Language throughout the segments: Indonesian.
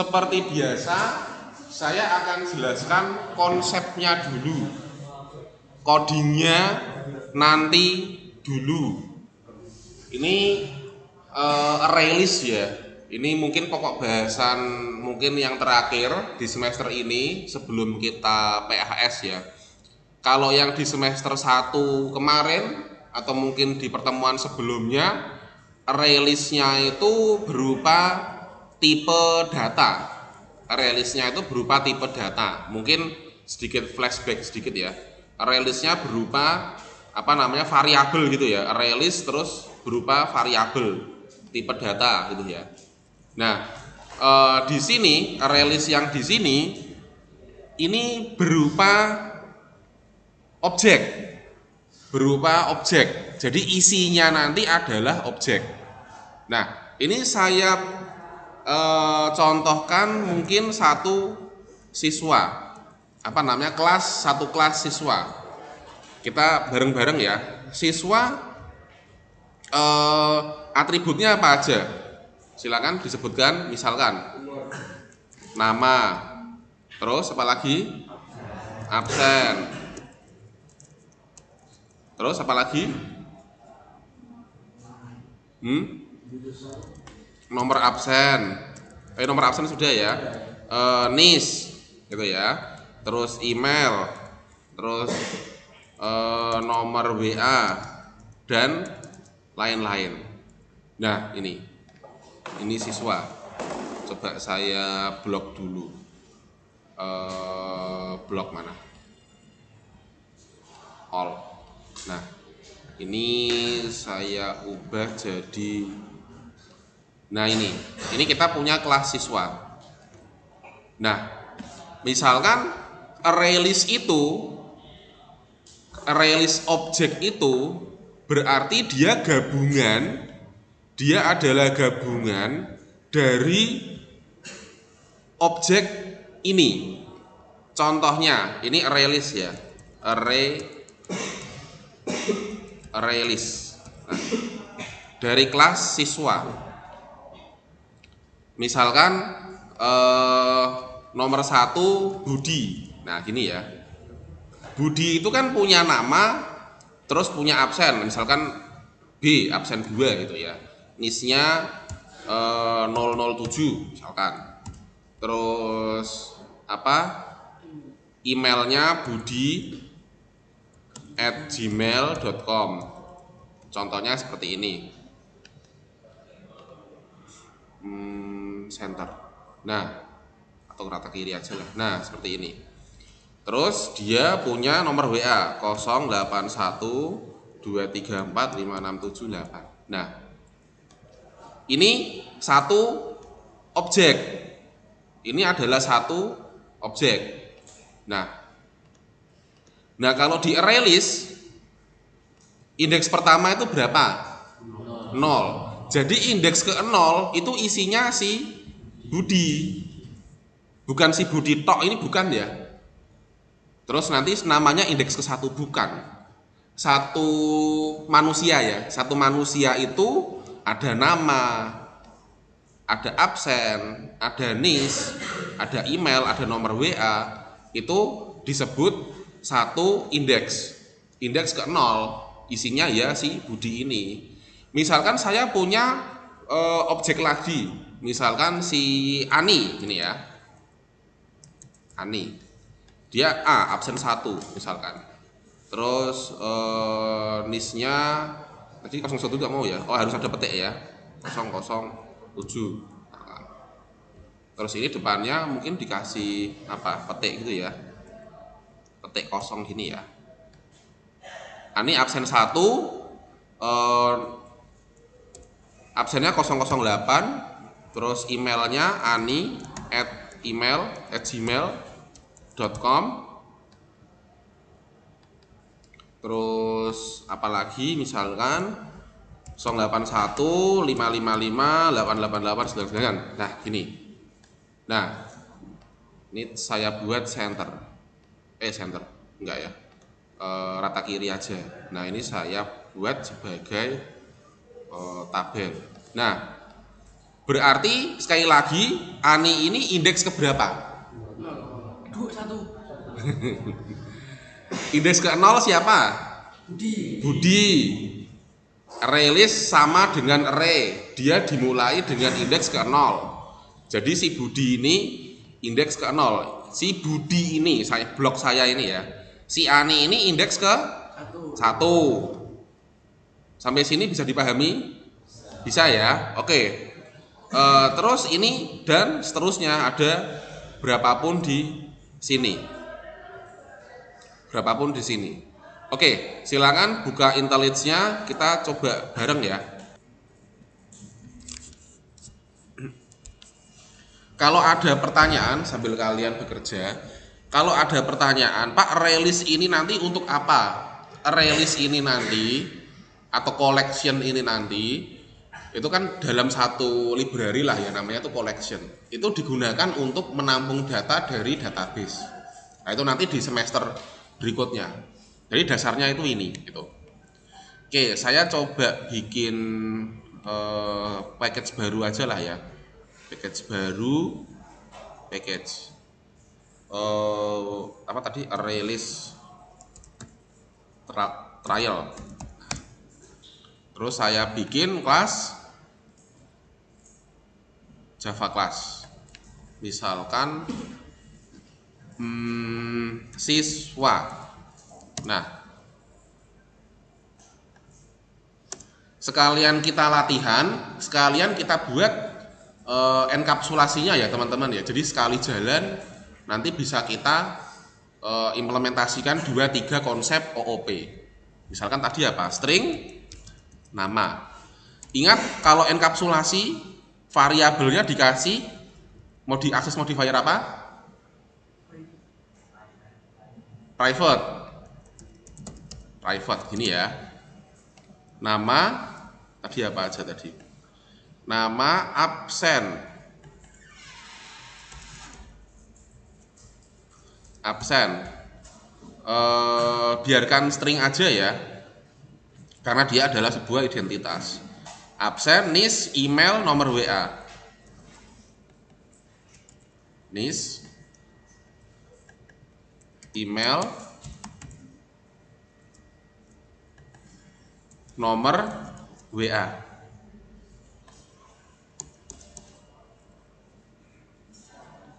Seperti biasa, saya akan jelaskan konsepnya dulu, codingnya nanti dulu. Ini array list ya. Ini mungkin pokok bahasan mungkin yang terakhir di semester ini sebelum kita PAS ya. Kalau yang di semester 1 kemarin atau mungkin di pertemuan sebelumnya, array list-nya itu berupa tipe data. Array list-nya itu berupa tipe data. Mungkin sedikit flashback sedikit ya. Array list-nya berupa variabel gitu ya. Array list terus berupa variabel tipe data gitu ya. Nah, di sini array list yang di sini ini berupa objek. Jadi isinya nanti adalah objek. Nah, ini saya contohkan mungkin satu siswa. Satu kelas siswa. Kita bareng-bareng ya. Siswa atributnya apa aja? Silakan disebutkan, misalkan nama, terus apa lagi? Absen. Terus apa lagi? Nomor absen. Nomor absen sudah ya. NIS gitu ya. Terus email, terus nomor WA dan lain-lain. Nah, ini siswa. Coba saya blok dulu. Blok mana? All. Nah, ini saya ubah jadi. Nah, ini kita punya kelas siswa. Nah, misalkan array list objek itu berarti dia adalah gabungan dari objek ini. Contohnya, ini array list ya. Array list. Nah, dari kelas siswa. Misalkan nomor 1 Budi. Nah, gini ya. Budi itu kan punya nama, terus punya absen. Misalkan B, absen 2 gitu ya. NIS-nya 007 misalkan. Terus emailnya budi@gmail.com. Contohnya seperti ini. Center. Nah, atau rata kiri aja lah. Nah, seperti ini. Terus dia punya nomor WA 0812345678. Nah, ini satu objek. Ini adalah satu objek. Nah, kalau di array list indeks pertama itu berapa? 0. Jadi indeks ke-0 itu isinya si Budi. Bukan si Budi tok, ini bukan ya. Terus nanti namanya indeks ke-1 bukan. Satu manusia ya. Satu manusia itu ada nama, ada absen, ada NIS, ada email, ada nomor WA. Itu disebut satu indeks. Indeks ke-0 isinya ya si Budi ini. Misalkan saya punya objek lagi. Misalkan si Ani ini ya. Ani. Dia absen 1 misalkan. Terus NIS-nya tadi 01 enggak mau ya. Oh, harus ada petik ya. 007. Terus ini depannya mungkin dikasih petik gitu ya. Petik kosong gini ya. Ani absen 1, absennya 008, terus emailnya ani@gmail.com. Terus apalagi misalkan 081 555 888 999. Nah, gini. Nah, ini saya buat center enggak ya, rata kiri aja. Nah, ini saya buat sebagai tabel. Nah, Berarti sekali lagi Ani ini indeks keberapa? 1. Indeks ke-0 siapa? Budi. Array list sama dengan array, dia dimulai dengan indeks ke-0. Jadi si Budi ini indeks ke-0. Si Budi ini, blok saya ini ya, si Ani ini indeks ke-1. Sampai sini bisa dipahami? Bisa ya? Oke. Terus ini dan seterusnya ada berapapun di sini. Berapapun di sini. Oke, silakan buka IntelliJ-nya, kita coba bareng ya. Kalau ada pertanyaan sambil kalian bekerja, kalau ada pertanyaan, Pak, array list ini nanti untuk apa? Array list ini nanti atau collection ini nanti itu kan dalam satu library lah ya, namanya itu collection. Itu digunakan untuk menampung data dari database. Nah, itu nanti di semester berikutnya. Jadi dasarnya itu ini gitu. Oke, saya coba bikin package baru aja lah ya. Package baru, package apa tadi, array list trial. Terus saya bikin kelas Java class, misalkan siswa. Nah, sekalian kita latihan, sekalian kita buat enkapsulasinya ya teman-teman ya. Jadi sekali jalan nanti bisa kita implementasikan 2-3 konsep OOP. Misalkan tadi apa? String, nama. Ingat kalau enkapsulasi variabelnya dikasih mau diakses modifier apa? Private gini ya. Nama tadi apa aja tadi? Nama absen. Biarkan string aja ya, karena dia adalah sebuah identitas. Absen, nis, email, nomor WA. Nis, email, nomor WA.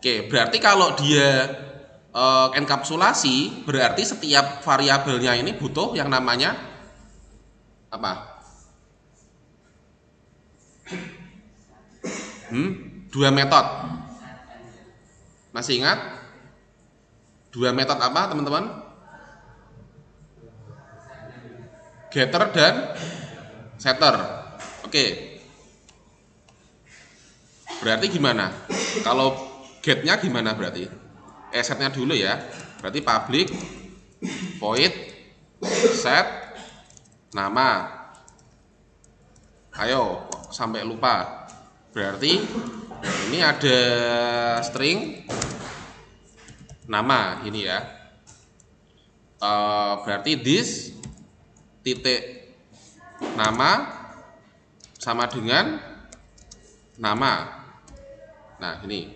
Oke, berarti kalau dia enkapsulasi, berarti setiap variabelnya ini butuh yang namanya apa? 2 metode. Masih ingat? 2 metode apa teman-teman? Getter dan setter. Oke. Berarti gimana? Kalau get-nya gimana berarti? Setnya dulu ya. Berarti public void set nama. Ayo, sampai lupa. Berarti ini ada string nama ini ya. Berarti this titik nama sama dengan nama. Nah ini,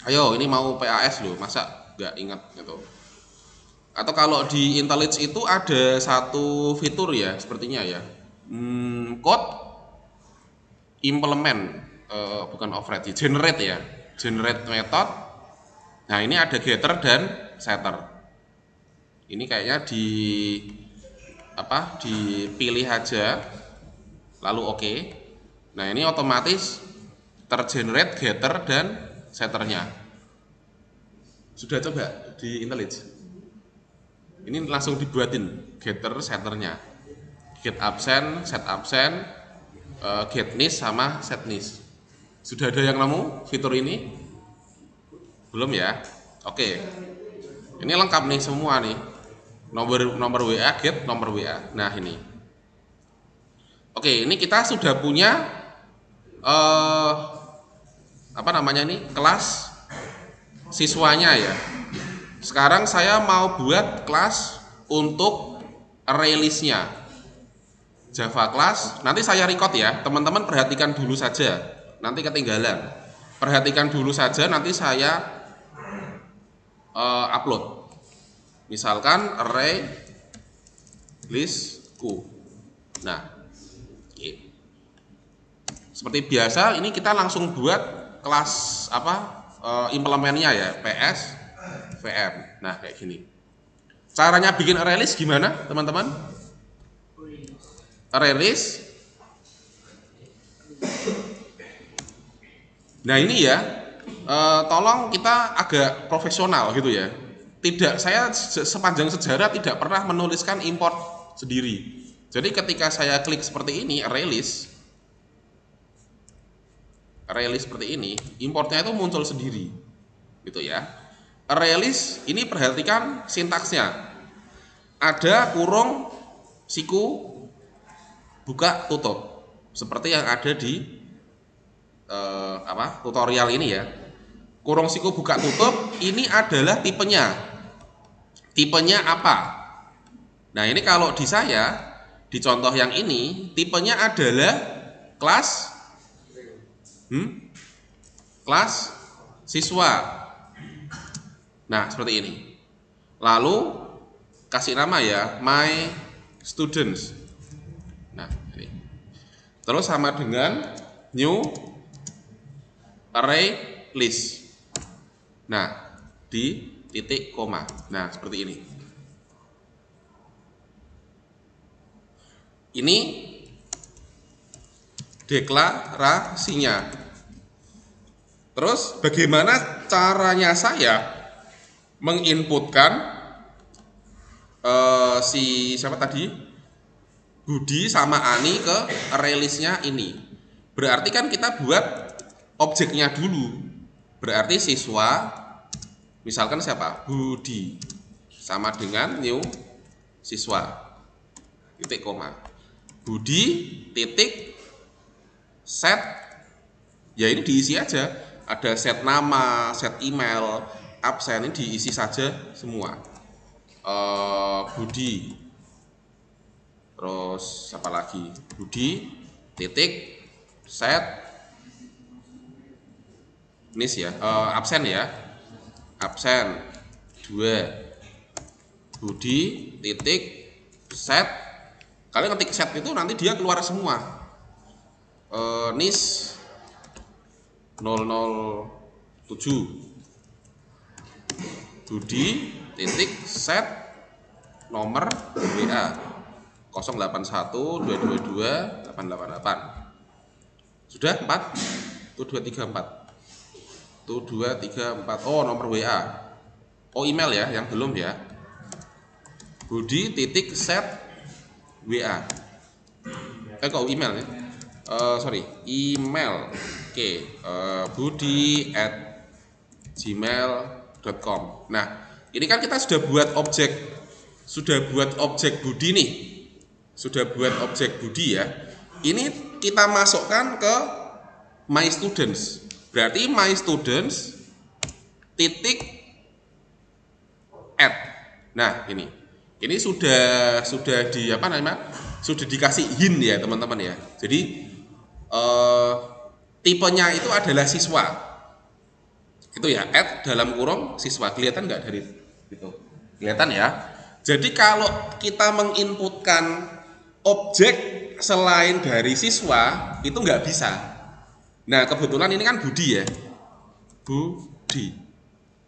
ayo ini mau PAS loh, masa nggak ingat gitu. Atau kalau di IntelliJ itu ada satu fitur ya, sepertinya ya, code implement, bukan override, generate ya, generate method. Nah ini ada getter dan setter. Ini kayaknya dipilih aja, lalu oke. Nah ini otomatis tergenerate getter dan setternya. Sudah coba di IntelliJ? Ini langsung dibuatin getter setternya, get absen, set absen, get nis sama set nis. Sudah ada yang nemu fitur ini? Belum ya? Oke. Ini lengkap nih semua nih. Nomor WA, get nomor WA. Nah ini. Oke, ini kita sudah punya apa namanya ini, kelas siswanya ya. Sekarang saya mau buat kelas untuk array list-nya. Java class, nanti saya record ya, teman-teman perhatikan dulu saja, nanti ketinggalan. Perhatikan dulu saja, nanti saya upload. Misalkan array listku. Nah, seperti biasa, ini kita langsung buat kelas implementnya ya, PS VM. Nah, kayak gini. Caranya bikin array list gimana, teman-teman? Array list. Nah ini ya, tolong kita agak profesional gitu ya. Tidak, saya sepanjang sejarah tidak pernah menuliskan import sendiri. Jadi ketika saya klik seperti ini, array list seperti ini, importnya itu muncul sendiri, gitu ya. Array list ini perhatikan sintaksnya. Ada kurung siku buka tutup seperti yang ada di tutorial ini ya. Kurung siku buka tutup ini adalah tipenya apa. Nah ini kalau di saya di contoh yang ini tipenya adalah kelas siswa. Nah seperti ini, lalu kasih nama ya my students. Terus sama dengan new array list. Nah, di titik koma. Nah, seperti ini. Ini deklarasinya. Terus bagaimana caranya saya menginputkan siapa tadi? Budi sama Ani ke array list-nya ini. Berarti kan kita buat objeknya dulu. Berarti siswa, misalkan siapa? Budi sama dengan new siswa. Titik koma. Budi titik set. Ya ini diisi aja. Ada set nama, set email, absen, ini diisi saja semua. Budi. Terus apa lagi? Budi titik set nis ya, absen ya, absen 2. Budi titik set, kalian ketik set itu nanti dia keluar semua. Nis 007. Budi titik set nomor WA 0812222888. Sudah 4? Tuh 234. Tuh 234. Oh, nomor WA. Oh, email ya, yang belum ya. Budi titik set WA. Kok email ya? Sorry, email. Oke, budi@gmail.com. Nah, ini kan kita sudah buat objek Budi nih. Sudah buat objek Budi ya. Ini kita masukkan ke my students. Berarti my students titik add. Nah, ini sudah di sudah dikasih hint ya, teman-teman ya. Jadi tipenya itu adalah siswa. Itu ya, add dalam kurung siswa. Kelihatan nggak dari itu? Kelihatan ya. Jadi kalau kita menginputkan objek selain dari siswa itu nggak bisa. Nah kebetulan ini kan Budi ya,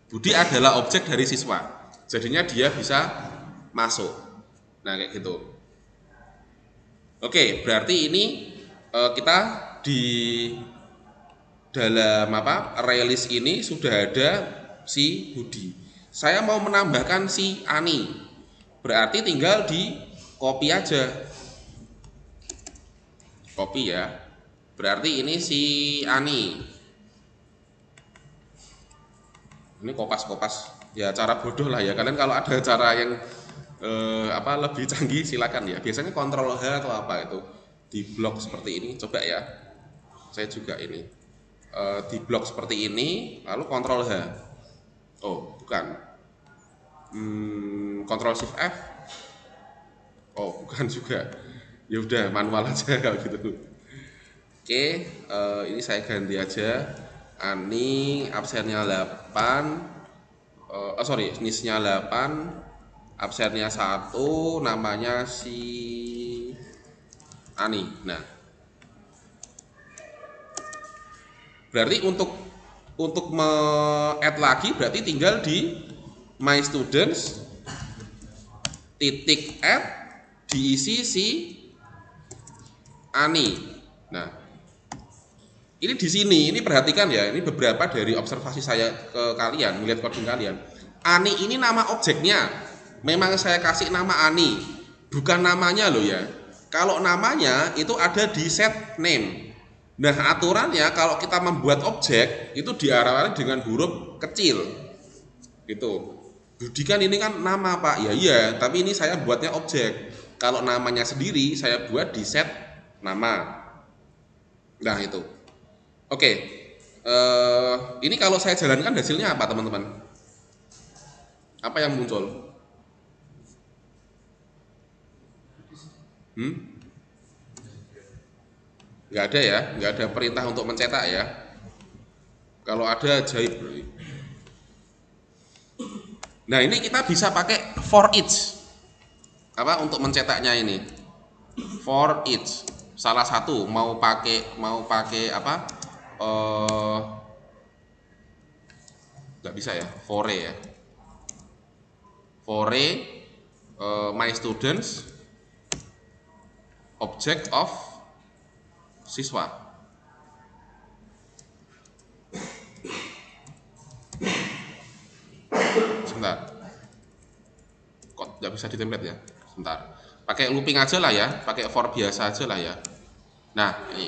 Budi adalah objek dari siswa, jadinya dia bisa masuk. Nah kayak gitu. Oke, berarti ini kita di dalam array list ini sudah ada si Budi. Saya mau menambahkan si Ani, berarti tinggal di copy aja. Copy ya. Berarti ini si Ani. Ini kopas-kopas. Ya cara bodoh lah ya. Kalian kalau ada cara yang lebih canggih silakan ya. Biasanya Ctrl H atau apa itu di blok seperti ini. Coba ya. Saya juga ini di blok seperti ini, lalu Ctrl H. Oh, bukan. Ctrl Shift F. Oh, bukan juga. Ya udah manual aja kalau gitu. Oke, ini saya ganti aja. Ani absennya 8, sorry, nisnya 8, absennya 1, namanya si Ani. Nah, berarti untuk me-add lagi berarti tinggal di my students titik add diisi si Ani. Nah, ini di sini, ini perhatikan ya, ini beberapa dari observasi saya ke kalian, melihat coding kalian. Ani ini nama objeknya, memang saya kasih nama Ani, bukan namanya loh ya. Kalau namanya itu ada di set name. Nah, aturannya kalau kita membuat objek itu diawali dengan huruf kecil, gitu. Budi kan ini kan nama Pak, ya iya, tapi ini saya buatnya objek. Kalau namanya sendiri saya buat di set nama. Nah itu. Oke, ini kalau saya jalankan hasilnya apa teman-teman? Apa yang muncul? Nggak ada ya, nggak ada perintah untuk mencetak ya. Kalau ada ajaib. Nah ini kita bisa pakai for each. Apa untuk mencetaknya ini? For each. Salah satu mau pakai apa? Nggak bisa ya, fore ya. Fore my students object of siswa. Sebentar. Kok nggak bisa di-template ya? Sebentar. Pakai looping aja lah ya, pakai for biasa aja lah ya. Nah, ini.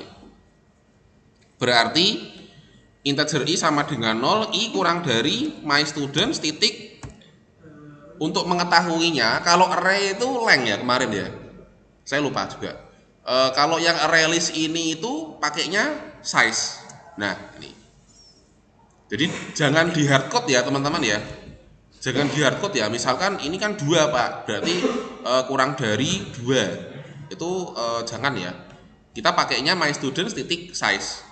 Berarti integer i sama dengan 0, i kurang dari my students titik. Untuk mengetahuinya, kalau array itu length ya kemarin ya. Saya lupa juga. Kalau yang array list ini itu pakainya size. Nah, ini. Jadi jangan di hardcode ya teman-teman ya. Jangan di hardcode ya. Misalkan ini kan 2 Pak, berarti kurang dari 2. Itu jangan ya. Kita pakainya my students titik size.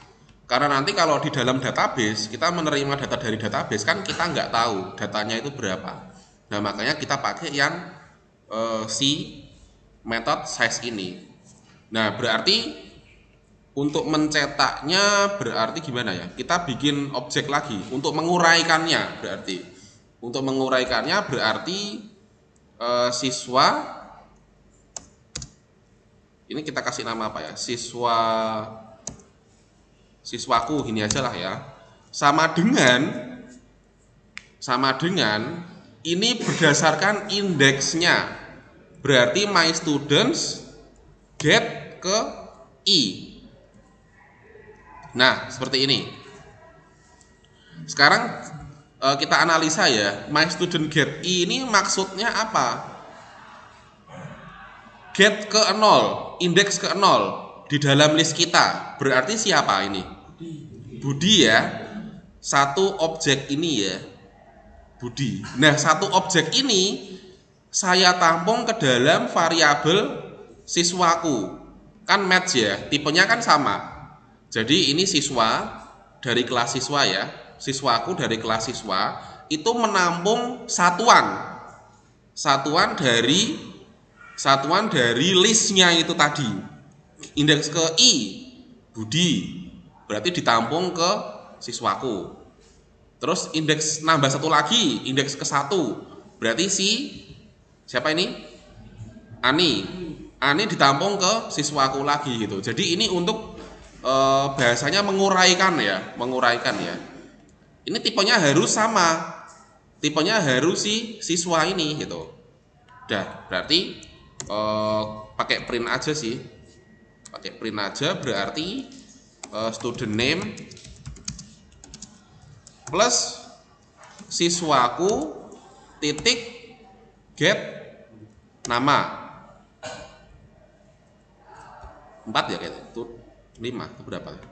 Karena nanti kalau di dalam database kita menerima data dari database kan kita nggak tahu datanya itu berapa. Nah makanya kita pakai yang si method size ini. Nah berarti untuk mencetaknya berarti gimana ya? Kita bikin objek lagi untuk menguraikannya berarti. Untuk menguraikannya berarti siswa ini kita kasih nama apa ya? Siswaku ini aja lah ya. Sama dengan ini berdasarkan indeksnya. Berarti my students get ke i. Nah, seperti ini. Sekarang kita analisa ya, my student get i ini maksudnya apa? Get ke 0, indeks ke 0 di dalam list kita. Berarti siapa ini? Budi ya. Satu objek ini ya. Budi. Nah, satu objek ini saya tampung ke dalam variabel siswaku. Kan match ya, tipenya kan sama. Jadi ini siswa dari kelas siswa ya. Siswaku dari kelas siswa itu menampung satuan dari listnya itu tadi. Indeks ke i Budi berarti ditampung ke siswaku. Terus indeks nambah satu lagi, indeks ke 1 berarti siapa ini? Ani ditampung ke siswaku lagi gitu. Jadi ini untuk bahasanya menguraikan ya. Ini tipenya harus sama. Tipenya harus si siswa ini gitu. Udah, berarti pakai print aja sih. Pakai print aja berarti student name plus siswaku titik get nama 4 ya kayaknya itu 5 itu berapa itu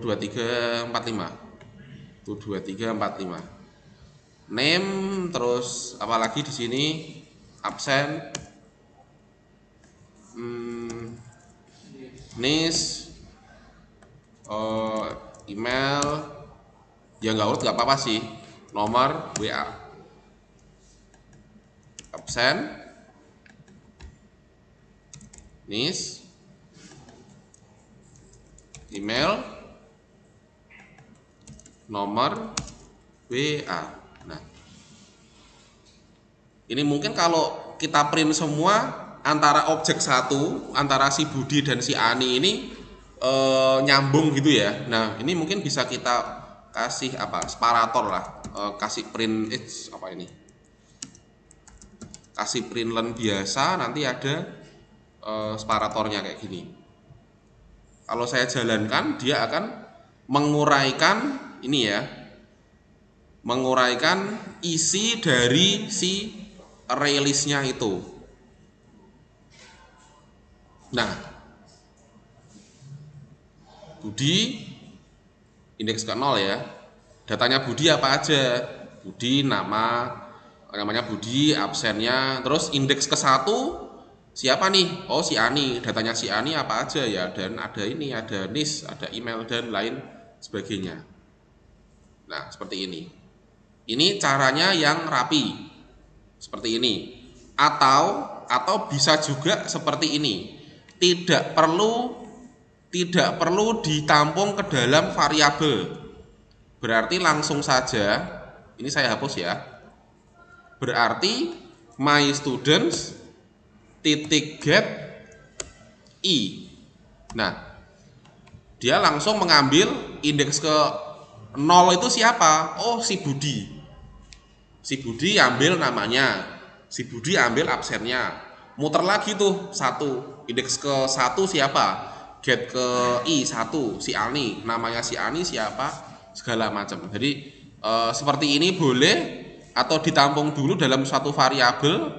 23 45 itu 23 45 name terus apalagi di sini absen nis, email, ya nggak urut nggak apa-apa sih, nomor WA, absen, nis, email, nomor WA. Nah, ini mungkin kalau kita print semua antara objek satu, antara si Budi dan si Ani ini nyambung gitu ya. Nah, ini mungkin bisa kita kasih apa? Separator lah, kasih print apa ini? Kasih print len biasa, nanti ada separatornya kayak gini. Kalau saya jalankan, dia akan menguraikan ini ya, menguraikan isi dari si array list-nya itu. Nah, Budi indeks ke 0 ya. Datanya Budi apa aja? Budi namanya Budi, absennya, terus indeks ke 1 siapa nih? Oh, si Ani. Datanya si Ani apa aja ya? Dan ada ini, ada nis, ada email dan lain sebagainya. Nah, seperti ini. Ini caranya yang rapi. Seperti ini. Atau bisa juga seperti ini. Tidak perlu ditampung ke dalam variabel. Berarti langsung saja, ini saya hapus ya. Berarti my students titik get i. Nah, dia langsung mengambil indeks ke 0 itu siapa? Oh, si Budi. Si Budi ambil namanya, si Budi ambil absennya. Muter lagi tuh satu, indeks ke 1 siapa? Get ke i 1, si Ani, namanya si Ani siapa? Segala macam. Jadi seperti ini boleh, atau ditampung dulu dalam suatu variabel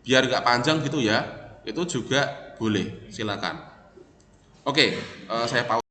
biar nggak panjang gitu ya. Itu juga boleh, silakan. Oke, saya pause.